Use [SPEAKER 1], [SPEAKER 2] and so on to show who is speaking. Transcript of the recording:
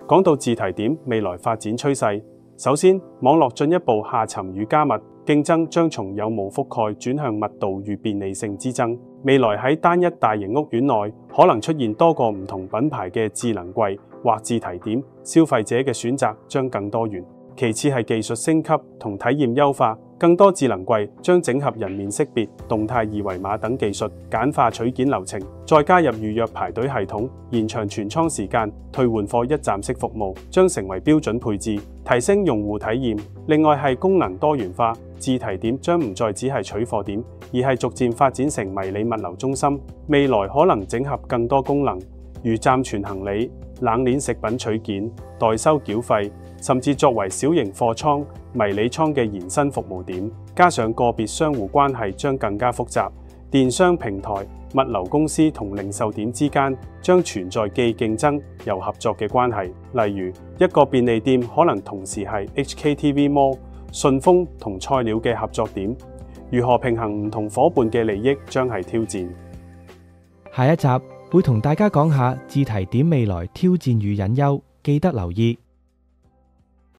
[SPEAKER 1] 講到自提點未來發展趨勢，首先網絡進一步下沉與加密，競爭將從有無覆蓋轉向密度與便利性之爭。未來喺單一大型屋苑內，可能出現多個唔同品牌嘅智能櫃或自提點，消費者嘅選擇將更多元。其次係技術升級同體驗優化，更多智能櫃將整合人面識別、動態二維碼等技術，簡化取件流程，再加入預約排隊系統，延長全倉時間，退換貨一站式服務將成為標準配置，提升用戶體驗。另外係功能多元化，自提點將唔再只係取貨點，而係逐漸發展成迷你物流中心。未來可能整合更多功能，如暫存行李、冷鏈食品取件、代收繳費，甚至作為小型貨倉、迷你倉嘅延伸服務點。加上個別商戶關係將更加複雜，電商平台、物流公司同零售點之間將存在既競爭又合作嘅關係。例如，一個便利店可能同時係 HKTV Mall、順豐同菜鳥嘅合作點。如何平衡唔同夥伴嘅利益將係挑戰。
[SPEAKER 2] 下一集會同大家講下自提點未來挑戰與隱憂，記得留意。